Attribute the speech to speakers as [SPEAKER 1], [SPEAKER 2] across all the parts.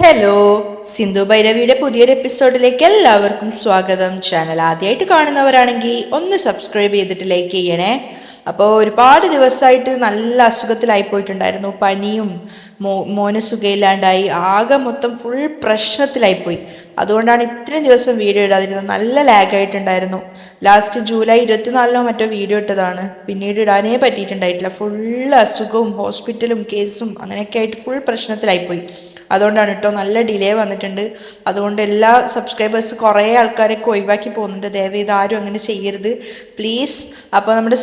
[SPEAKER 1] Hello, Sindhu ഭൈരവിയുടെ പുതിയൊരു എപ്പിസോഡിലേക്ക് എല്ലാവർക്കും സ്വാഗതം. ചാനൽ ആദ്യമായിട്ട് കാണുന്നവരാണെങ്കിൽ ഒന്ന് സബ്സ്ക്രൈബ് ചെയ്തിട്ട് ലൈക്ക് ചെയ്യണേ. അപ്പോൾ ഒരുപാട് ദിവസമായിട്ട് നല്ല അസുഖത്തിലായി പോയിട്ടുണ്ടായിരുന്നു. പനിയും മോന് സുഖയില്ലാണ്ടായി ആകെ മൊത്തം ഫുൾ പ്രശ്നത്തിലായിപ്പോയി. അതുകൊണ്ടാണ് ഇത്രയും ദിവസം വീഡിയോ ഇടാതിരുന്നത്. നല്ല ലാഗായിട്ടുണ്ടായിരുന്നു. ലാസ്റ്റ് ജൂലൈ 24 മറ്റോ വീഡിയോ ഇട്ടതാണ്. പിന്നീട് ഇടാനേ പറ്റിയിട്ടുണ്ടായിട്ടില്ല. ഫുള്ള് അസുഖവും ഹോസ്പിറ്റലും കേസും അങ്ങനെയൊക്കെ ആയിട്ട് ഫുൾ പ്രശ്നത്തിലായിപ്പോയി. അതുകൊണ്ടാണ് കേട്ടോ നല്ല ഡിലേ വന്നിട്ടുണ്ട്. അതുകൊണ്ട് എല്ലാ സബ്സ്ക്രൈബേഴ്സ് കുറേ ആൾക്കാരൊക്കെ ഒഴിവാക്കി പോകുന്നുണ്ട്. ദയവേത് ആരും അങ്ങനെ ചെയ്യരുത് പ്ലീസ്. അപ്പോൾ നമ്മുടെ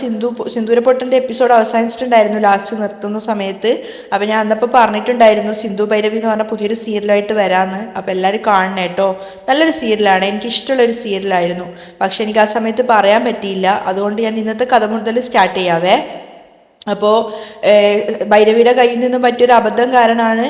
[SPEAKER 1] സിന്ദൂരപ്പൊട്ടൻ്റെ എപ്പിസോഡ് അവസാനിച്ചിട്ടുണ്ടായിരുന്നു ലാസ്റ്റ് നിർത്തുന്ന സമയത്ത്. അപ്പോൾ ഞാൻ അന്നപ്പോൾ പറഞ്ഞിട്ടുണ്ടായിരുന്നു സിന്ധു ഭൈരവി എന്ന് പറഞ്ഞ പുതിയൊരു സീരിയലായിട്ട് വരാമെന്ന്. അപ്പോൾ എല്ലാവരും കാണണം കേട്ടോ. നല്ലൊരു സീരിയലാണ്, എനിക്ക് ഇഷ്ടമുള്ളൊരു സീരിയലായിരുന്നു. പക്ഷെ എനിക്ക് ആ സമയത്ത് പറയാൻ പറ്റിയില്ല. അതുകൊണ്ട് ഞാൻ ഇന്നത്തെ കഥ മുതൽ സ്റ്റാർട്ട് ചെയ്യാവേ. അപ്പോൾ ഭൈരവിയുടെ കയ്യിൽ നിന്നും പറ്റിയൊരു അബദ്ധം കാരണമാണ്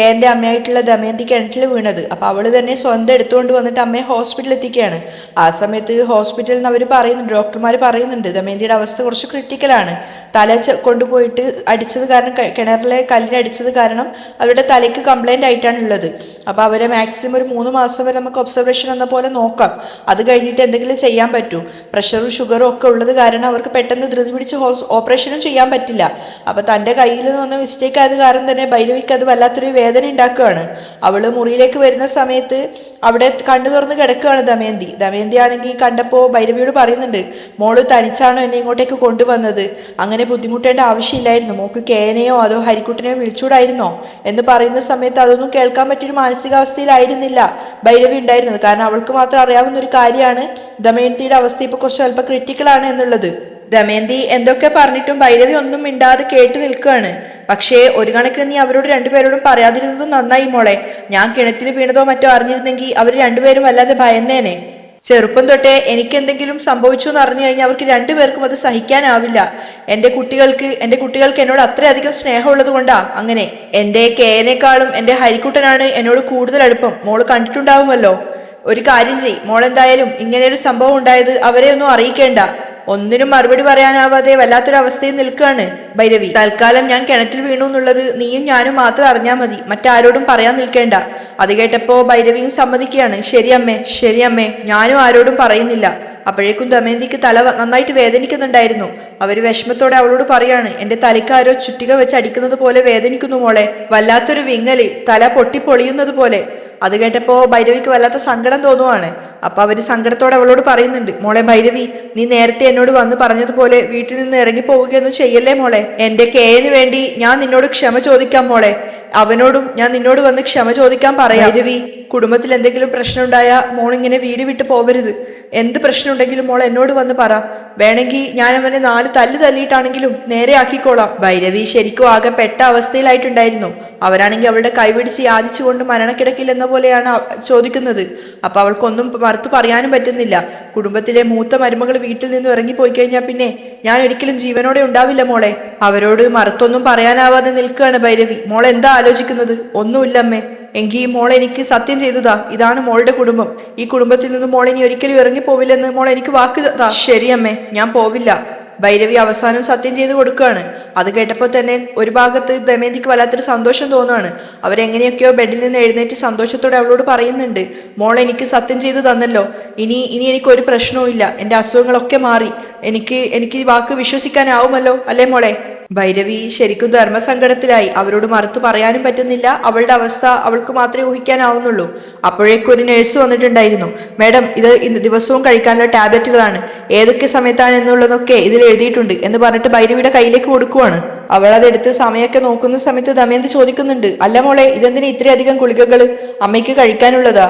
[SPEAKER 1] എൻ്റെ അമ്മയായിട്ടുള്ള ദമയന്തി കിണറ്റിൽ വീണത്. അപ്പോൾ അവൾ തന്നെ സ്വന്തം എടുത്തുകൊണ്ട് വന്നിട്ട് അമ്മയെ ഹോസ്പിറ്റലിൽ എത്തിക്കുകയാണ്. ആ സമയത്ത് ഹോസ്പിറ്റലിൽ നിന്ന് അവർ പറയുന്നുണ്ട്, ഡോക്ടർമാർ പറയുന്നുണ്ട് ദമയന്തിയുടെ അവസ്ഥ കുറച്ച് ക്രിട്ടിക്കലാണ്. തല കൊണ്ടുപോയിട്ട് അടിച്ചത് കാരണം, കിണറിലെ കല്ലിനടിച്ചത് കാരണം അവരുടെ തലയ്ക്ക് കംപ്ലൈൻ്റ് ആയിട്ടാണ് ഉള്ളത്. അപ്പോൾ അവരെ മാക്സിമം ഒരു 3 മാസം വരെ നമുക്ക് ഒബ്സർവേഷൻ എന്ന പോലെ നോക്കാം. അത് കഴിഞ്ഞിട്ട് എന്തെങ്കിലും ചെയ്യാൻ പറ്റൂ. പ്രഷറും ഷുഗറും ഒക്കെ ഉള്ളത് കാരണം അവർക്ക് പെട്ടെന്ന് ധൃതി പിടിച്ച് ഓപ്പറേഷനും ചെയ്യാൻ പറ്റില്ല. അപ്പൊ തൻ്റെ കയ്യിൽ നിന്ന് വന്ന മിസ്റ്റേക്ക് ആയത് കാരണം തന്നെ ഭൈരവിക്ക് അത് വല്ലാത്തൊരു വേദന ഉണ്ടാക്കുകയാണ്. അവള് മുറിയിലേക്ക് വരുന്ന സമയത്ത് അവിടെ കണ്ണു തുറന്ന് കിടക്കുകയാണ് ദമയന്തി ആണെങ്കിൽ കണ്ടപ്പോൾ ഭൈരവിയോട് പറയുന്നുണ്ട്, മോള് തനിച്ചാണോ എന്നെ ഇങ്ങോട്ടേക്ക് കൊണ്ടുവന്നത്? അങ്ങനെ ബുദ്ധിമുട്ടേണ്ട ആവശ്യമില്ലായിരുന്നു. മോക്ക് കേനെയോ അതോ ഹരിക്കുട്ടനെയോ വിളിച്ചൂടായിരുന്നോ എന്ന് പറയുന്ന സമയത്ത് അതൊന്നും കേൾക്കാൻ പറ്റിയൊരു മാനസികാവസ്ഥയിലായിരുന്നില്ല ഭൈരവി ഉണ്ടായിരുന്നത്. കാരണം അവൾക്ക് മാത്രം അറിയാവുന്ന ഒരു കാര്യമാണ് ദമയന്തിയുടെ അവസ്ഥ ഇപ്പോൾ കുറച്ച് അല്പം ക്രിട്ടിക്കലാണ് എന്നുള്ളത്. ദമയന്തി എന്തൊക്കെ പറഞ്ഞിട്ടും ഭൈരവി ഒന്നും മിണ്ടാതെ കേട്ടു നിൽക്കുകയാണ്. പക്ഷേ ഒരു കണക്കിന് നീ അവരോട് രണ്ടുപേരോടും പറയാതിരുന്നതും നന്നായി മോളെ. ഞാൻ കിണറ്റിന് വീണതോ മറ്റോ അറിഞ്ഞിരുന്നെങ്കിൽ അവർ രണ്ടുപേരും വല്ലാതെ ഭയന്നേനെ. ചെറുപ്പം തൊട്ടേ എനിക്ക് എന്തെങ്കിലും സംഭവിച്ചു എന്ന് അറിഞ്ഞു കഴിഞ്ഞാൽ അവർക്ക് രണ്ടുപേർക്കും അത് സഹിക്കാനാവില്ല. എൻ്റെ കുട്ടികൾക്ക് എന്നോട് അത്രയധികം സ്നേഹമുള്ളത് കൊണ്ടാ അങ്ങനെ. എൻ്റെ കേനേക്കാളും എൻ്റെ ഹരിക്കുട്ടനാണ് എന്നോട് കൂടുതൽ അടുപ്പം. മോള് കണ്ടിട്ടുണ്ടാവുമല്ലോ. ഒരു കാര്യം ചെയ് മോളെന്തായാലും ഇങ്ങനെയൊരു സംഭവം ഉണ്ടായത് അവരെ ഒന്നും അറിയിക്കേണ്ട. ഒന്നിനും മറുപടി പറയാനാവാതെ വല്ലാത്തൊരു അവസ്ഥയിൽ നിൽക്കുകയാണ് ഭൈരവി. തൽക്കാലം ഞാൻ കിണറ്റിൽ വീണു എന്നുള്ളത് നീയും ഞാനും മാത്രം അറിഞ്ഞാൽ മതി, മറ്റാരോടും പറയാൻ നിൽക്കേണ്ട. അത് കേട്ടപ്പോ ഭൈരവിയും സമ്മതിക്കുകയാണ്. ശരിയമ്മേ, ഞാനും ആരോടും പറയുന്നില്ല. അപ്പോഴേക്കും ദമയന്തിക്ക് തല നന്നായിട്ട് വേദനിക്കുന്നുണ്ടായിരുന്നു. അവര് വിഷമത്തോടെ അവളോട് പറയാണ്, എന്റെ തലക്കാരോ ചുറ്റിക വെച്ച് അടിക്കുന്നത് പോലെ വേദനിക്കുന്നു മോളെ. വല്ലാത്തൊരു വിങ്ങല്, തല പൊട്ടിപ്പൊളിയുന്നത് പോലെ. അത് കേട്ടപ്പോ ഭൈരവിക്ക് വല്ലാത്ത സങ്കടം തോന്നുവാണ്. അപ്പൊ അവര് സങ്കടത്തോടെ അവളോട് പറയുന്നുണ്ട്, മോളെ ഭൈരവി, നീ നേരത്തെ എന്നോട് വന്ന് പറഞ്ഞതുപോലെ വീട്ടിൽ നിന്ന് ഇറങ്ങി പോവുകയൊന്നും ചെയ്യല്ലേ മോളെ. എന്റെ കേന് വേണ്ടി ഞാൻ നിന്നോട് ക്ഷമ ചോദിക്കാം മോളെ. അവനോടും ഞാൻ നിന്നോട് വന്ന് ക്ഷമ ചോദിക്കാൻ പറയാം. ഭൈരവി, കുടുംബത്തിൽ എന്തെങ്കിലും പ്രശ്നം ഉണ്ടായാൽ മോളിങ്ങനെ വീട് വിട്ട് പോവരുത്. എന്ത് പ്രശ്നം ഉണ്ടെങ്കിലും മോൾ എന്നോട് വന്ന് പറ. വേണമെങ്കിൽ ഞാൻ അവനെ 4 തല്ല് തല്ലിയിട്ടാണെങ്കിലും നേരെ ആക്കിക്കോളാം. ഭൈരവി ശരിക്കും ആകെ പെട്ട അവസ്ഥയിലായിട്ടുണ്ടായിരുന്നു. അവരാണെങ്കിൽ അവളുടെ കൈപിടിച്ച് യാചിച്ചുകൊണ്ട് മരണക്കിടക്കില്ലെന്ന പോലെയാണ് ചോദിക്കുന്നത്. അപ്പൊ അവൾക്കൊന്നും മറുത്തു പറയാനും പറ്റുന്നില്ല. കുടുംബത്തിലെ മൂത്ത മരുമകൾ വീട്ടിൽ നിന്നും ഇറങ്ങിപ്പോയി കഴിഞ്ഞാൽ പിന്നെ ഞാൻ ഒരിക്കലും ജീവനോടെ ഉണ്ടാവില്ല മോളെ. അവരോട് മറുത്തൊന്നും പറയാനാവാതെ നിൽക്കുകയാണ് ഭൈരവി. മോൾ എന്താ ആലോചിക്കുന്നത്? ഒന്നുമില്ലമ്മേ. എങ്കിൽ മോൾ എനിക്ക് സത്യം ചെയ്തതാ, ഇതാണ് മോളുടെ കുടുംബം. ഈ കുടുംബത്തിൽ നിന്ന് മോൾ ഇനി ഒരിക്കലും ഇറങ്ങിപ്പോവില്ലെന്ന് മോൾ എനിക്ക് വാക്ക് താ. ശരിയമ്മേ, ഞാൻ പോവില്ല. ഭൈരവി അവസാനം സത്യം ചെയ്ത് കൊടുക്കുകയാണ്. അത് കേട്ടപ്പോൾ തന്നെ ഒരു ഭാഗത്ത് ദമയന്തിക്ക് വല്ലാത്തൊരു സന്തോഷം തോന്നുകയാണ്. അവരെങ്ങനെയൊക്കെയോ ബെഡിൽ നിന്ന് എഴുന്നേറ്റ് സന്തോഷത്തോടെ അവളോട് പറയുന്നുണ്ട്, മോൾ എനിക്ക് സത്യം ചെയ്ത് തന്നല്ലോ, ഇനി എനിക്കൊരു പ്രശ്നവും ഇല്ല. എൻ്റെ അസുഖങ്ങളൊക്കെ മാറി. എനിക്ക് വാക്ക് വിശ്വസിക്കാനാവുമല്ലോ അല്ലേ മോളെ? ഭൈരവി ശരിക്കും ധർമ്മസങ്കടത്തിലായി. അവരോട് മറുത്തു പറയാനും പറ്റുന്നില്ല. അവളുടെ അവസ്ഥ അവൾക്ക് മാത്രമേ ഊഹിക്കാനാവുന്നുള്ളൂ. അപ്പോഴേക്കും ഒരു നഴ്സ് വന്നിട്ടുണ്ടായിരുന്നു. മാഡം, ഇത് ദിവസവും കഴിക്കാനുള്ള ടാബ്ലറ്റുകളാണ്, ഏതൊക്കെ സമയത്താണ് എന്നുള്ളതൊക്കെ ഇതിൽ എഴുതിയിട്ടുണ്ട് എന്ന് പറഞ്ഞിട്ട് ഭൈരവിയുടെ കയ്യിലേക്ക് കൊടുക്കുവാണ്. അവൾ അതെടുത്ത് സമയമൊക്കെ നോക്കുന്ന സമയത്ത് ദമയന്തി ചോദിക്കുന്നുണ്ട്, അല്ല മോളെ, ഇതെന്തിനാ ഇത്രയധികം ഗുളികകൾ അമ്മയ്ക്ക് കഴിക്കാനുള്ളതാ?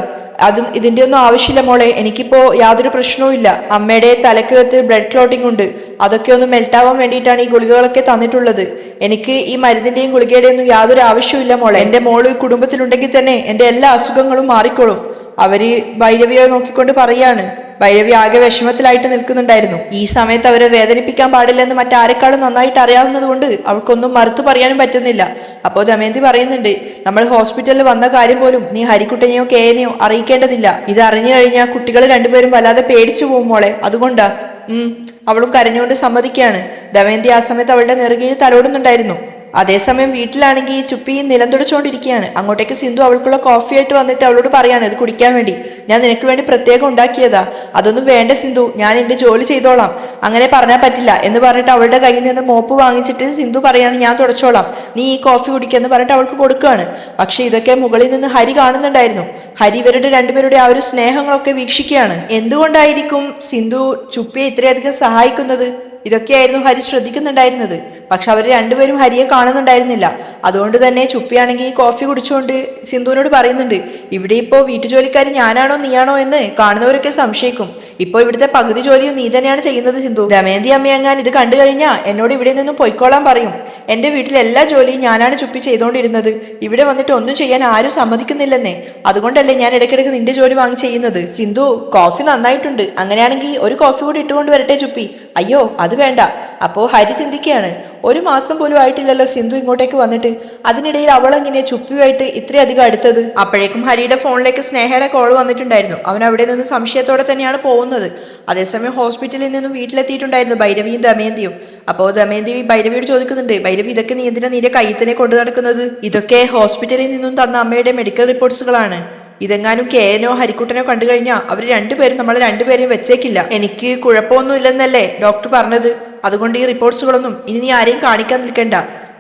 [SPEAKER 1] ഇതിന്റെ ഒന്നും ആവശ്യമില്ല മോളെ, എനിക്കിപ്പോ യാതൊരു പ്രശ്നവും ഇല്ല. അമ്മയുടെ തലക്കകത്ത് ബ്ലഡ് ക്ലോട്ടിംഗ് ഉണ്ട്, അതൊക്കെ ഒന്ന് മെൽട്ടാവാൻ വേണ്ടിയിട്ടാണ് ഈ ഗുളികകളൊക്കെ തന്നിട്ടുള്ളത്. എനിക്ക് ഈ മരുന്നിന്റെയും ഗുളികയുടെയും ഒന്നും യാതൊരു ആവശ്യമില്ല മോളെ. എന്റെ മോള് കുടുംബത്തിലുണ്ടെങ്കിൽ തന്നെ എന്റെ എല്ലാ അസുഖങ്ങളും മാറിക്കോളും. അവര് ഭൈരവിയെ നോക്കിക്കൊണ്ട് പറയാണ്. ഭൈരവി ആകെ വിഷമത്തിലായിട്ട് നിൽക്കുന്നുണ്ടായിരുന്നു. ഈ സമയത്ത് അവരെ വേദനിപ്പിക്കാൻ പാടില്ലെന്ന് മറ്റാരെക്കാളും നന്നായിട്ട് അറിയാവുന്നത് കൊണ്ട് അവൾക്കൊന്നും മറുത്തു പറയാനും പറ്റുന്നില്ല. അപ്പോൾ ദമയന്തി പറയുന്നുണ്ട്, നമ്മൾ ഹോസ്പിറ്റലിൽ വന്ന കാര്യം പോലും നീ ഹരിക്കുട്ടനെയോ കേനെയോ അറിയിക്കേണ്ടതില്ല. ഇത് അറിഞ്ഞു കഴിഞ്ഞാൽ കുട്ടികൾ രണ്ടുപേരും വല്ലാതെ പേടിച്ചു പോകും മോളെ, അതുകൊണ്ടാ. അവളും കരഞ്ഞുകൊണ്ട് സമ്മതിക്കുകയാണ്. ദമയന്തി ആ സമയത്ത് അവളുടെ നെറുകയിൽ തലോടുന്നുണ്ടായിരുന്നു. അതേസമയം വീട്ടിലാണെങ്കിൽ ചുപ്പി നിലം തുടച്ചുകൊണ്ടിരിക്കുകയാണ്. അങ്ങോട്ടേക്ക് സിന്ധു അവൾക്കുള്ള കോഫി ആയിട്ട് വന്നിട്ട് അവളോട് പറയാണ് ഇത് കുടിക്കാൻ വേണ്ടി. ഞാൻ നിനക്ക് വേണ്ടി പ്രത്യേകം ഉണ്ടാക്കിയതാ, അതൊന്നും വേണ്ട സിന്ധു, ഞാൻ എന്റെ ജോലി ചെയ്തോളാം. അങ്ങനെ പറഞ്ഞാൽ പറ്റില്ല എന്ന് പറഞ്ഞിട്ട് അവളുടെ കയ്യിൽ നിന്ന് മോപ്പ് വാങ്ങിച്ചിട്ട് സിന്ധു പറയാണ് ഞാൻ തുടച്ചോളാം, നീ ഈ കോഫി കുടിക്കാന്ന് പറഞ്ഞിട്ട് അവൾക്ക് കൊടുക്കുകയാണ്. പക്ഷെ ഇതൊക്കെ മുകളിൽ നിന്ന് ഹരി കാണുന്നുണ്ടായിരുന്നു. ഹരി ഇവരുടെ രണ്ടുപേരുടെ ആ ഒരു സ്നേഹങ്ങളൊക്കെ വീക്ഷിക്കുകയാണ്. എന്തുകൊണ്ടായിരിക്കും സിന്ധു ചുപ്പിയെ ഇത്രയധികം സഹായിക്കുന്നത്? ഇതൊക്കെയായിരുന്നു ഹരി ശ്രദ്ധിക്കുന്നുണ്ടായിരുന്നത്. പക്ഷെ അവർ രണ്ടുപേരും ഹരിയെ കാണുന്നുണ്ടായിരുന്നില്ല. അതുകൊണ്ട് തന്നെ ചുപ്പിയാണെങ്കിൽ കോഫി കുടിച്ചുകൊണ്ട് സിന്ധുവിനോട് പറയുന്നുണ്ട്, ഇവിടെ ഇപ്പോൾ വീട്ടുജോലിക്കാരി ഞാനാണോ നീയാണോ എന്ന് കാണുന്നവരൊക്കെ സംശയിക്കും. ഇപ്പോൾ ഇവിടുത്തെ പകുതി ജോലിയും നീ തന്നെയാണ് ചെയ്യുന്നത് സിന്ധു. ദമയന്തി അമ്മയങ്ങാൻ ഇത് കണ്ടു കഴിഞ്ഞാൽ എന്നോട് ഇവിടെ നിന്നും പൊയ്ക്കോളാൻ പറയും. എന്റെ വീട്ടിൽ എല്ലാ ജോലിയും ഞാനാണ് ചുപ്പി ചെയ്തുകൊണ്ടിരുന്നത്. ഇവിടെ വന്നിട്ട് ഒന്നും ചെയ്യാൻ ആരും സമ്മതിക്കുന്നില്ലെന്നേ. അതുകൊണ്ടല്ലേ ഞാൻ ഇടയ്ക്കിടയ്ക്ക് നിന്റെ ജോലി വാങ്ങി ചെയ്യുന്നത്. സിന്ധു, കോഫി നന്നായിട്ടുണ്ട്, അങ്ങനെയാണെങ്കിൽ ഒരു കോഫി കൂടി ഇട്ടുകൊണ്ട് വരട്ടെ ചുപ്പി. അയ്യോ അത് വേണ്ട. അപ്പോ ഹരി ചിന്തിക്കുകയാണ്, ഒരു മാസം പോലും ആയിട്ടില്ലല്ലോ സിന്ധു ഇങ്ങോട്ടേക്ക് വന്നിട്ട്, അതിനിടയിൽ അവളെങ്ങനെ ചുപ്പിയുമായിട്ട് ഇത്രയധികം അടുത്തത്? അപ്പോഴേക്കും ഹരിയുടെ ഫോണിലേക്ക് സ്നേഹയുടെ കോൾ വന്നിട്ടുണ്ടായിരുന്നു. അവൻ അവിടെ നിന്ന് സംശയത്തോടെ തന്നെയാണ് പോകുന്നത്. അതേസമയം ഹോസ്പിറ്റലിൽ നിന്നും വീട്ടിലെത്തിയിട്ടുണ്ടായിരുന്നു ഭൈരവിയും ദമയന്തിയും. അപ്പോൾ ദമയന്തി ഭൈരവിയോട് ചോദിക്കുന്നുണ്ട്, ഭൈരവി ഇതൊക്കെ നീ എന്തിനാ നിന്റെ കയ്യിൽ തന്നെ കൊണ്ടു നടക്കുന്നത്? ഇതൊക്കെ ഹോസ്പിറ്റലിൽ നിന്നും തന്ന അമ്മയുടെ മെഡിക്കൽ റിപ്പോർട്ട്സുകളാണ്. ഇതെങ്ങാനും കേനോ ഹരിക്കുട്ടനോ കണ്ടു കഴിഞ്ഞാൽ അവർ രണ്ടുപേരും നമ്മളെ രണ്ടുപേരെയും വെച്ചേക്കില്ല. എനിക്ക് കുഴപ്പമൊന്നും ഇല്ലെന്നല്ലേ ഡോക്ടർ പറഞ്ഞത്. അതുകൊണ്ട് ഈ റിപ്പോർട്ട്സുകളൊന്നും ഇനി നീ ആരെയും കാണിക്കാൻ നിൽക്കണ്ട.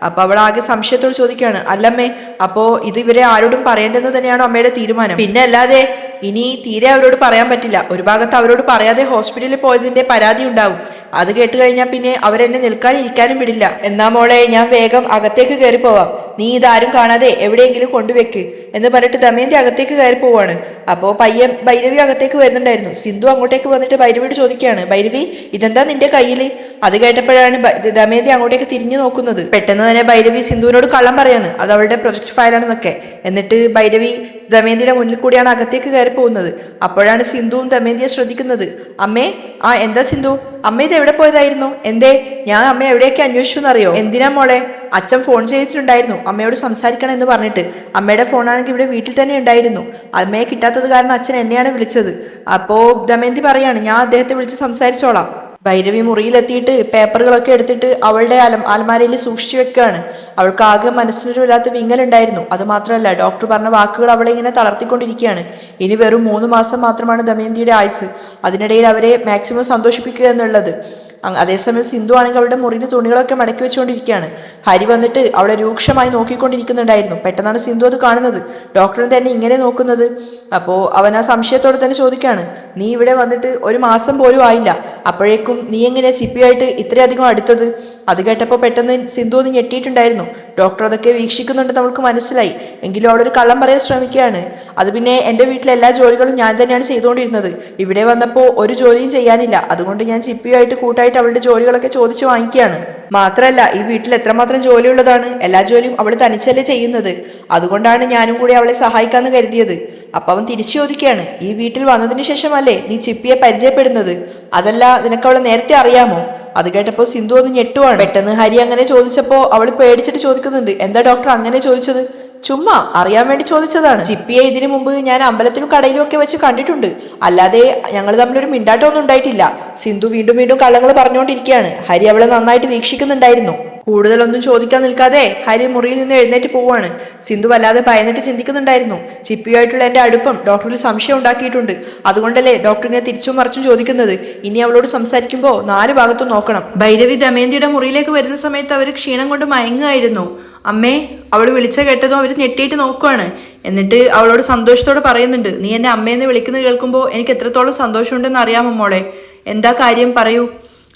[SPEAKER 1] അപ്പൊ അവൾ ആകെ സംശയത്തോട് ചോദിക്കുകയാണ്, അല്ലമ്മേ, അപ്പോ ഇത് ഇവരെ ആരോടും പറയേണ്ടെന്ന് തന്നെയാണോ അമ്മയുടെ തീരുമാനം? പിന്നെ അല്ലാതെ, ഇനി തീരെ അവരോട് പറയാൻ പറ്റില്ല. ഒരു ഭാഗത്ത് അവരോട് പറയാതെ ഹോസ്പിറ്റലിൽ പോയതിന്റെ പരാതി ഉണ്ടാവും. അത് കേട്ട് കഴിഞ്ഞാൽ പിന്നെ അവരെന്നെ നിൽക്കാനും ഇരിക്കാനും വിടില്ല. എന്നാ മോളെ, ഞാൻ വേഗം അകത്തേക്ക് കയറി പോവാം, നീ ഇതാരും കാണാതെ എവിടെയെങ്കിലും കൊണ്ടുവെക്ക് എന്ന് പറഞ്ഞിട്ട് ദമയന്തി അകത്തേക്ക് കയറി പോവാണ്. അപ്പോ പയ്യൻ ഭൈരവി അകത്തേക്ക് വരുന്നുണ്ടായിരുന്നു. സിന്ധു അങ്ങോട്ടേക്ക് വന്നിട്ട് ഭൈരവിയോട് ചോദിക്കുകയാണ്, ഭൈരവി ഇതെന്താ നിന്റെ കയ്യില്? അത് കേട്ടപ്പോഴാണ് ദമയന്തി അങ്ങോട്ടേക്ക് തിരിഞ്ഞു നോക്കുന്നത്. പെട്ടെന്ന് തന്നെ ഭൈരവി സിന്ധുവിനോട് കള്ളം പറയാണ് അത് അവളുടെ പ്രൊജക്ട് ഫയലാണെന്നൊക്കെ. എന്നിട്ട് ഭൈരവി ദമയന്തിയുടെ മുന്നിൽ കൂടിയാണ് അകത്തേക്ക് കയറി പോകുന്നത്. അപ്പോഴാണ് സിന്ധുവും ദമയന്തിയെ ശ്രദ്ധിക്കുന്നത്. അമ്മേ, ആ എന്താ സിന്ധു, അമ്മ ഇത് എവിടെ പോയതായിരുന്നു? എന്തേ, ഞാൻ അമ്മ എവിടെയൊക്കെ അന്വേഷിച്ചു എന്നറിയോ? എന്തിനാ മോളെ? അച്ഛൻ ഫോൺ ചെയ്തിട്ടുണ്ടായിരുന്നു അമ്മയോട് സംസാരിക്കണം എന്ന് പറഞ്ഞിട്ട്. അമ്മയുടെ ഫോണാണെങ്കിൽ ഇവിടെ വീട്ടിൽ തന്നെ ഉണ്ടായിരുന്നു. അമ്മയെ കിട്ടാത്തത് കാരണം അച്ഛൻ എന്നെയാണ് വിളിച്ചത്. അപ്പോ ദമയന്തി പറയാണ്, ഞാൻ അദ്ദേഹത്തെ വിളിച്ച് സംസാരിച്ചോളാം. ഭൈരവി മുറിയിലെത്തിയിട്ട് പേപ്പറുകളൊക്കെ എടുത്തിട്ട് അവളുടെ അലമാരയിൽ സൂക്ഷിച്ചു വെക്കുകയാണ്. അവൾക്ക് ആകെ മനസ്സിനൊരു വല്ലാത്ത വിങ്ങലുണ്ടായിരുന്നു. അത് മാത്രമല്ല, ഡോക്ടർ പറഞ്ഞ വാക്കുകൾ അവളെ ഇങ്ങനെ തളർത്തിക്കൊണ്ടിരിക്കുകയാണ്. ഇനി വെറും 3 മാസം മാത്രമാണ് ദമയന്തിയുടെ ആയുസ്. അതിനിടയിൽ അവരെ മാക്സിമം സന്തോഷിപ്പിക്കുക എന്നുള്ളത്. അതേസമയം സിന്ധു ആണെങ്കിൽ അവളുടെ മുറിയിൽ തുണികളൊക്കെ മടക്കി വെച്ചുകൊണ്ടിരിക്കുകയാണ്. ഹരി വന്നിട്ട് അവളെ രൂക്ഷമായി നോക്കിക്കൊണ്ടിരിക്കുന്നുണ്ടായിരുന്നു. പെട്ടെന്നാണ് സിന്ധു അത് കാണുന്നത്. ഡോക്ടറിന് തന്നെ ഇങ്ങനെ നോക്കുന്നത്. അപ്പോ അവൻ ആ സംശയത്തോടെ തന്നെ ചോദിക്കുകയാണ്, നീ ഇവിടെ വന്നിട്ട് 1 മാസം പോലും ആയില്ല, അപ്പോഴേക്കും നീ എങ്ങനെ ചിപ്പിയായിട്ട് ഇത്രയധികം അടുത്തത്? അത് കേട്ടപ്പോൾ പെട്ടെന്ന് സിന്ധു ഒന്ന് ഞെട്ടിയിട്ടുണ്ടായിരുന്നു. ഡോക്ടർ അതൊക്കെ വീക്ഷിക്കുന്നുണ്ടെന്ന് അവൾക്ക് മനസ്സിലായി. എങ്കിലും അവളൊരു കള്ളം പറയാൻ ശ്രമിക്കുകയാണ്. അത് പിന്നെ എൻ്റെ വീട്ടിലെ എല്ലാ ജോലികളും ഞാൻ തന്നെയാണ് ചെയ്തുകൊണ്ടിരുന്നത്. ഇവിടെ വന്നപ്പോൾ ഒരു ജോലിയും ചെയ്യാനില്ല. അതുകൊണ്ട് ഞാൻ ചിപ്പിയായിട്ട് കൂട്ടായിട്ട് അവളുടെ ജോലികളൊക്കെ ചോദിച്ചു വാങ്ങിക്കുകയാണ്. മാത്രമല്ല, ഈ വീട്ടിൽ എത്രമാത്രം ജോലിയുള്ളതാണ്. എല്ലാ ജോലിയും അവൾ തനിച്ചല്ലേ ചെയ്യുന്നത്. അതുകൊണ്ടാണ് ഞാനും കൂടി അവളെ സഹായിക്കാന്ന് കരുതിയത്. അപ്പൊ അവൻ തിരിച്ചു ചോദിക്കുകയാണ്, ഈ വീട്ടിൽ വന്നതിന് ശേഷമല്ലേ നീ ചിപ്പിയെ പരിചയപ്പെടുന്നത്? അതല്ല, നിനക്ക് അവളെ നേരത്തെ അറിയാമോ? അത് കേട്ടപ്പോ സിന്ധു ഒന്ന് ഞെട്ടുവാണ്. പെട്ടെന്ന് ഹരി അങ്ങനെ ചോദിച്ചപ്പോ അവൾ പേടിച്ചിട്ട് ചോദിക്കുന്നുണ്ട്, എന്താ ഡോക്ടർ അങ്ങനെ ചോദിച്ചത്? ചുമ്മാ അറിയാൻ വേണ്ടി ചോദിച്ചതാണ്. ചിപ്പിയെ ഇതിനു മുമ്പ് ഞാൻ അമ്പലത്തിലും കടയിലും ഒക്കെ വെച്ച് കണ്ടിട്ടുണ്ട്, അല്ലാതെ ഞങ്ങൾ തമ്മിലൊരു മിണ്ടാട്ടമൊന്നും ഉണ്ടായിട്ടില്ല. സിന്ധു വീണ്ടും വീണ്ടും കള്ളങ്ങൾ പറഞ്ഞുകൊണ്ടിരിക്കുകയാണ്. ഹരി അവളെ നന്നായിട്ട് വീക്ഷിക്കുന്നുണ്ടായിരുന്നു. കൂടുതലൊന്നും ചോദിക്കാൻ നിൽക്കാതെ ഹരി മുറിയിൽ നിന്ന് എഴുന്നേറ്റ് പോവാണ്. സിന്ധു വല്ലാതെ ഭയന്നിട്ട് ചിന്തിക്കുന്നുണ്ടായിരുന്നു. ചിപ്പിയുമായിട്ടുള്ള എന്റെ അടുപ്പം ഡോക്ടറിൽ സംശയം ഉണ്ടാക്കിയിട്ടുണ്ട്. അതുകൊണ്ടല്ലേ ഡോക്ടറിനെ തിരിച്ചും മറിച്ചും ചോദിക്കുന്നത്. ഇനി അവളോട് സംസാരിക്കുമ്പോൾ 4 ഭാഗത്തും നോക്കണം. ഭൈരവി ദമയന്തിയുടെ മുറിയിലേക്ക് വരുന്ന സമയത്ത് അവർ ക്ഷീണം കൊണ്ട് മയങ്ങുകയായിരുന്നു. അമ്മേ, അവൾ വിളിച്ച കേട്ടതും അവർ ഞെട്ടിയിട്ട് നോക്കുവാണ്. എന്നിട്ട് അവളോട് സന്തോഷത്തോടെ പറയുന്നുണ്ട്, നീ എന്നെ അമ്മയെന്ന് വിളിക്കുന്നത് കേൾക്കുമ്പോൾ എനിക്ക് എത്രത്തോളം സന്തോഷമുണ്ടെന്ന് അറിയാമോ മോളെ? എന്താ കാര്യം, പറയൂ.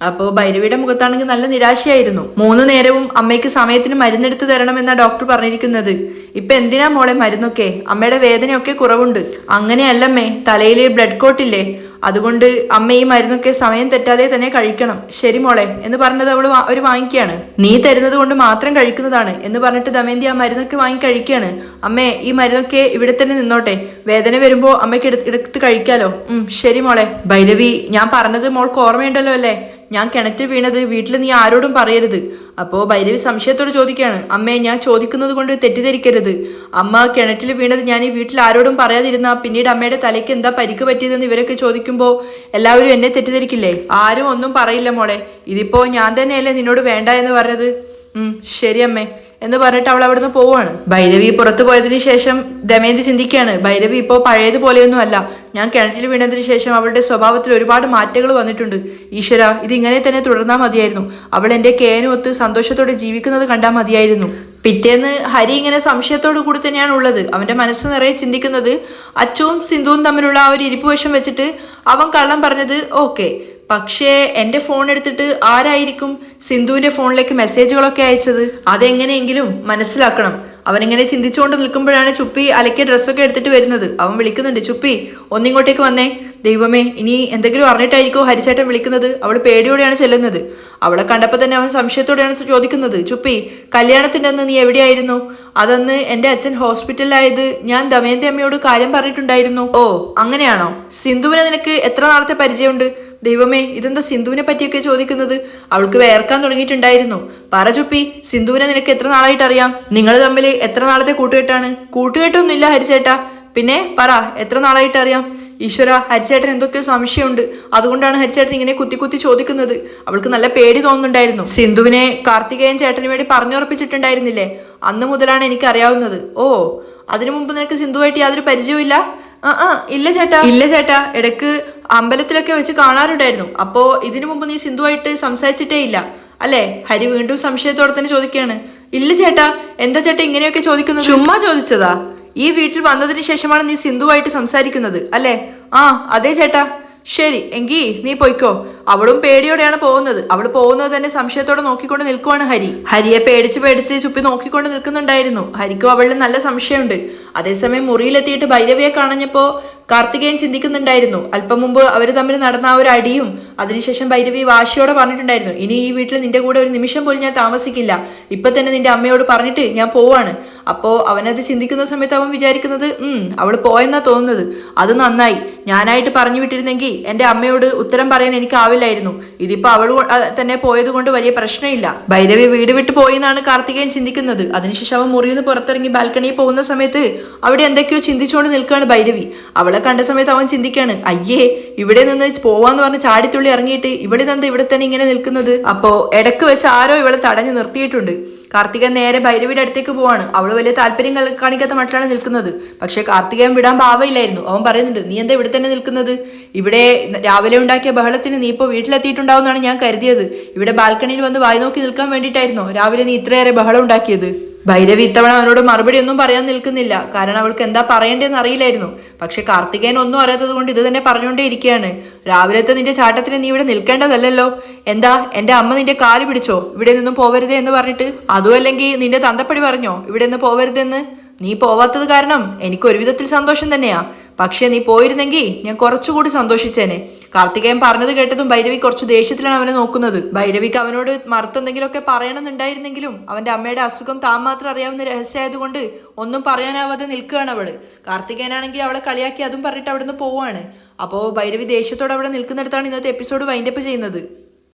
[SPEAKER 1] അപ്പോൾ ഭൈരവിയുടെ മുഖത്താണെങ്കിൽ നല്ല നിരാശയായിരുന്നു. 3 നേരവും അമ്മയ്ക്ക് സമയത്തിന് മരുന്നെടുത്ത് തരണമെന്നാ ഡോക്ടർ പറഞ്ഞിരിക്കുന്നത്. ഇപ്പൊ എന്തിനാ മോളെ മരുന്നൊക്കെ? അമ്മയുടെ വേദനയൊക്കെ കുറവുണ്ട്. അങ്ങനെയല്ലമ്മേ, തലയിൽ ബ്ലഡ് കോട്ടില്ലേ, അതുകൊണ്ട് അമ്മ ഈ മരുന്നൊക്കെ സമയം തെറ്റാതെ തന്നെ കഴിക്കണം. ശരി മോളെ എന്ന് പറഞ്ഞത് അവർ വാങ്ങിക്കുകയാണ്. നീ തരുന്നത് കൊണ്ട് മാത്രം കഴിക്കുന്നതാണ് എന്ന് പറഞ്ഞിട്ട് ദമയന്തി ആ മരുന്നൊക്കെ വാങ്ങി കഴിക്കുകയാണ്. അമ്മേ, ഈ മരുന്നൊക്കെ ഇവിടെ തന്നെ നിന്നോട്ടെ, വേദന വരുമ്പോ അമ്മയ്ക്ക് എടുത്ത് കഴിക്കാലോ. ശരി മോളെ. ഭൈരവി, ഞാൻ പറഞ്ഞത് മോൾക്ക് ഓർമ്മയുണ്ടല്ലോ അല്ലേ? ഞാൻ കിണറ്റിൽ വീണത് വീട്ടിൽ നീ ആരോടും പറയരുത്. അപ്പോൾ ഭൈരവി സംശയത്തോട് ചോദിക്കുകയാണ്, അമ്മേ, ഞാൻ ചോദിക്കുന്നത് കൊണ്ട് തെറ്റിദ്ധരിക്കരുത്. അമ്മ കിണറ്റിൽ വീണത് ഞാൻ ഈ വീട്ടിൽ ആരോടും പറയാതിരുന്ന പിന്നീട് അമ്മയുടെ തലയ്ക്ക് എന്താ പരിക്ക് പറ്റിയതെന്ന് ഇവരൊക്കെ ചോദിക്കുമ്പോൾ എല്ലാവരും എന്നെ തെറ്റിദ്ധരിക്കില്ലേ? ആരും ഒന്നും പറയില്ല മോളെ. ഇതിപ്പോ ഞാൻ തന്നെയല്ലേ നിന്നോട് വേണ്ട എന്ന് പറഞ്ഞത്. ശരി അമ്മേ എന്ന് പറഞ്ഞിട്ട് അവൾ അവിടുന്ന് പോവാണ്. ഭൈരവി പുറത്തു പോയതിനു ശേഷം ദമയന്തി ചിന്തിക്കുകയാണ്, ഭൈരവി ഇപ്പോൾ പഴയതുപോലെയൊന്നും അല്ല. ഞാൻ കിണറ്റിൽ വീണതിന് ശേഷം അവളുടെ സ്വഭാവത്തിൽ ഒരുപാട് മാറ്റങ്ങൾ വന്നിട്ടുണ്ട്. ഈശ്വര, ഇത് ഇങ്ങനെ തന്നെ തുടർന്നാൽ മതിയായിരുന്നു. അവൾ എൻ്റെ കേനുമൊത്ത് സന്തോഷത്തോടെ ജീവിക്കുന്നത് കണ്ടാൽ മതിയായിരുന്നു. പിറ്റേന്ന് ഹരി ഇങ്ങനെ സംശയത്തോടു കൂടി തന്നെയാണ് ഉള്ളത്. അവന്റെ മനസ്സ് നിറയെ ചിന്തിക്കുന്നത് അച്ചുവും സിന്ധുവും തമ്മിലുള്ള ആ ഒരു ഇരിപ്പ് വശം വെച്ചിട്ട് അവൻ കള്ളം പറഞ്ഞത് ഓക്കെ, പക്ഷേ എൻ്റെ ഫോൺ എടുത്തിട്ട് ആരായിരിക്കും സിന്ധുവിന്റെ ഫോണിലേക്ക് മെസ്സേജുകളൊക്കെ അയച്ചത്? അതെങ്ങനെയെങ്കിലും മനസ്സിലാക്കണം. അവനിങ്ങനെ ചിന്തിച്ചുകൊണ്ട് നിൽക്കുമ്പോഴാണ് ചുപ്പി അലക്കിയ ഡ്രസ്സൊക്കെ എടുത്തിട്ട് വരുന്നത്. അവൻ വിളിക്കുന്നുണ്ട്, ചുപ്പി ഒന്നിങ്ങോട്ടേക്ക് വന്നേ. ദൈവമേ, ഇനി എന്തെങ്കിലും അറിഞ്ഞിട്ടായിരിക്കോ ഹരിച്ചേട്ടൻ വിളിക്കുന്നത്? അവൾ പേടിയോടെയാണ് ചെല്ലുന്നത്. അവളെ കണ്ടപ്പോൾ തന്നെ അവൻ സംശയത്തോടെയാണ് ചോദിക്കുന്നത്, ചുപ്പി കല്യാണത്തിൻ്റെ അന്ന് നീ എവിടെയായിരുന്നു? അതന്ന് എൻ്റെ അച്ഛൻ ഹോസ്പിറ്റലിലായത് ഞാൻ ദമയന്തി അമ്മയോട് കാര്യം പറഞ്ഞിട്ടുണ്ടായിരുന്നു. ഓ അങ്ങനെയാണോ? സിന്ധുവിനെ നിനക്ക് എത്ര നാളത്തെ പരിചയമുണ്ട്? ദൈവമേ, ഇതെന്താ സിന്ധുവിനെ പറ്റിയൊക്കെ ചോദിക്കുന്നത്? അവൾക്ക് വേർക്കാൻ തുടങ്ങിയിട്ടുണ്ടായിരുന്നു. പറ ചുപ്പി, സിന്ധുവിനെ നിനക്ക് എത്ര നാളായിട്ട് അറിയാം? നിങ്ങൾ തമ്മിൽ എത്ര നാളത്തെ കൂട്ടുകെട്ടാണ്? കൂട്ടുകെട്ടൊന്നുമില്ല ഹരിച്ചേട്ടാ. പിന്നെ പറ, എത്ര നാളായിട്ട് അറിയാം? ഈശ്വര, ഹരിച്ചേട്ടൻ എന്തൊക്കെയോ സംശയമുണ്ട്. അതുകൊണ്ടാണ് ഹരിച്ചേട്ടൻ ഇങ്ങനെ കുത്തി കുത്തി ചോദിക്കുന്നത്. അവൾക്ക് നല്ല പേടി തോന്നുന്നുണ്ടായിരുന്നു. സിന്ധുവിനെ കാർത്തികേയൻ ചേട്ടന് വേണ്ടി പറഞ്ഞുറപ്പിച്ചിട്ടുണ്ടായിരുന്നില്ലേ? അന്ന് മുതലാണ് എനിക്ക് അറിയാവുന്നത്. ഓ, അതിനു മുമ്പ് നിനക്ക് സിന്ധുവായിട്ട് യാതൊരു പരിചയവും ഇല്ല? ഇല്ല ചേട്ടാ, ഇടയ്ക്ക് അമ്പലത്തിലൊക്കെ വെച്ച് കാണാറുണ്ടായിരുന്നു. അപ്പോ ഇതിനു മുമ്പ് നീ സിന്ധുവായിട്ട് സംസാരിച്ചിട്ടേ ഇല്ല അല്ലേ? ഹരി വീണ്ടും സംശയത്തോടെ തന്നെ ചോദിക്കുകയാണ്. ഇല്ല ചേട്ടാ. എന്താ ചേട്ടാ ഇങ്ങനെയൊക്കെ ചോദിക്കുന്നത്? ചുമ്മാ ചോദിച്ചതാ. ഈ വീട്ടിൽ വന്നതിന് ശേഷമാണ് നീ സിന്ധുവായിട്ട് സംസാരിക്കുന്നത് അല്ലേ? ആ അതെ ചേട്ടാ. ശരി, എങ്കി നീ പൊയ്ക്കോ. അവളും പേടിയോടെയാണ് പോകുന്നത്. അവൾ പോകുന്നത് തന്നെ സംശയത്തോടെ നോക്കിക്കൊണ്ട് നിൽക്കുവാണ് ഹരിയെ പേടിച്ച് ചുപ്പി നോക്കിക്കൊണ്ട് നിൽക്കുന്നുണ്ടായിരുന്നു. ഹരിക്കും അവളിൽ നല്ല സംശയമുണ്ട്. അതേസമയം മുറിയിലെത്തിയിട്ട് ഭൈരവിയെ കാണഞ്ഞപ്പോ കാർത്തികേയൻ ചിന്തിക്കുന്നുണ്ടായിരുന്നു. അല്പം മുമ്പ് അവർ തമ്മിൽ നടന്ന ആ ഒരു അടിയും അതിനുശേഷം ഭൈരവി വാശിയോടെ പറഞ്ഞിട്ടുണ്ടായിരുന്നു, ഇനി ഈ വീട്ടിൽ നിന്റെ കൂടെ ഒരു നിമിഷം പോലും ഞാൻ താമസിക്കില്ല. ഇപ്പൊ തന്നെ നിന്റെ അമ്മയോട് പറഞ്ഞിട്ട് ഞാൻ പോവാണ്. അപ്പോ അവനത് ചിന്തിക്കുന്ന സമയത്ത് അവൻ വിചാരിക്കുന്നത് അവൾ പോയെന്നാ തോന്നുന്നത്. അത് നന്നായി. ഞാനായിട്ട് പറഞ്ഞു വിട്ടിരുന്നെങ്കിൽ എൻ്റെ അമ്മയോട് ഉത്തരം പറയാൻ എനിക്കാവില്ലായിരുന്നു. ഇതിപ്പോ അവൾ തന്നെ പോയത് കൊണ്ട് വലിയ പ്രശ്നമില്ല. ഭൈരവി വീട് വിട്ടു പോയി എന്നാണ് കാർത്തികേയൻ ചിന്തിക്കുന്നത്. അതിനുശേഷം അവൻ മുറിയിൽ നിന്ന് പുറത്തിറങ്ങി ബാൽക്കണിയിൽ പോകുന്ന സമയത്ത് അവിടെ എന്തൊക്കെയോ ചിന്തിച്ചുകൊണ്ട് നിൽക്കുകയാണ് ഭൈരവി. അവളെ കണ്ട സമയത്ത് അവൻ ചിന്തിക്കാണ്, അയ്യേ, ഇവിടെ നിന്ന് പോവാന്ന് പറഞ്ഞ് ചാടിത്തുള്ളി ഇറങ്ങിയിട്ട് ഇവളിതെന്താ ഇവിടെ തന്നെ ഇങ്ങനെ നിൽക്കുന്നത്? അപ്പോ ഇടക്ക് വെച്ച് ആരോ ഇവളെ തടഞ്ഞു നിർത്തിയിട്ടുണ്ട്. കാർത്തികൻ നേരെ ഭൈരവിയുടെ അടുത്തേക്ക് പോവാണ്. അവള് വലിയ താല്പര്യം കാണിക്കാത്ത മട്ടിലാണ് നിൽക്കുന്നത്. പക്ഷെ കാർത്തികൻ വിടാൻ പാവയില്ലായിരുന്നു. അവൻ പറയുന്നുണ്ട്, നീ എന്താ ഇവിടെ തന്നെ നിൽക്കുന്നത്? ഇവിടെ രാവിലെ ഉണ്ടാക്കിയ ബഹളത്തിന് നീ ഇപ്പോൾ വീട്ടിലെത്തിയിട്ടുണ്ടാവുമെന്നാണ് ഞാൻ കരുതിയത്. ഇവിടെ ബാൽക്കണിയിൽ വന്ന് വായി നോക്കി നിൽക്കാൻ വേണ്ടിയിട്ടായിരുന്നോ രാവിലെ നീ ഇത്രയേറെ ബഹളം ഉണ്ടാക്കിയത്? ഭൈരവി ഇത്തവണ അവനോട് മറുപടി ഒന്നും പറയാൻ നിൽക്കുന്നില്ല. കാരണം അവൾക്ക് എന്താ പറയേണ്ടതെന്ന് അറിയില്ലായിരുന്നു. പക്ഷെ കാർത്തികേയൻ ഒന്നും അറിയാത്തത് കൊണ്ട് ഇത് തന്നെ പറഞ്ഞുകൊണ്ടേ ഇരിക്കുകയാണ്. രാവിലത്തെ നിന്റെ ചാട്ടത്തിന് നീ ഇവിടെ നിൽക്കേണ്ടതല്ലോ. എന്താ എൻ്റെ അമ്മ നിന്റെ കാല് പിടിച്ചോ ഇവിടെ നിന്നും പോവരുതേ എന്ന് പറഞ്ഞിട്ട്? അതും അല്ലെങ്കിൽ നിന്റെ തന്തപ്പടി പറഞ്ഞോ ഇവിടെ നിന്ന് പോവരുതെന്ന്? നീ പോവാത്തത് കാരണം എനിക്ക് ഒരു വിധത്തിൽ സന്തോഷം തന്നെയാ. പക്ഷെ നീ പോയിരുന്നെങ്കിൽ ഞാൻ കുറച്ചുകൂടി സന്തോഷിച്ചേനെ. കാർത്തികേയൻ പറഞ്ഞത് കേട്ടതും ഭൈരവി കുറച്ച് ദേഷ്യത്തിലാണ് അവനെ നോക്കുന്നത്. ഭൈരവിക്ക് അവനോട് മറുത്തെന്തെങ്കിലുമൊക്കെ പറയണമെന്നുണ്ടായിരുന്നെങ്കിലും അവന്റെ അമ്മയുടെ അസുഖം താൻ മാത്രം അറിയാവുന്ന രഹസ്യമായതുകൊണ്ട് ഒന്നും പറയാനാവാതെ നിൽക്കുകയാണ് അവള്. കാർത്തികേയനാണെങ്കിൽ അവളെ കളിയാക്കി അതും പറഞ്ഞിട്ട് അവിടെ നിന്ന് പോവാണ്. അപ്പോൾ ഭൈരവി ദേഷ്യത്തോടെ അവിടെ നിൽക്കുന്നിടത്താണ് ഇന്നത്തെ എപ്പിസോഡ് വൈൻഡപ്പ് ചെയ്യുന്നത്.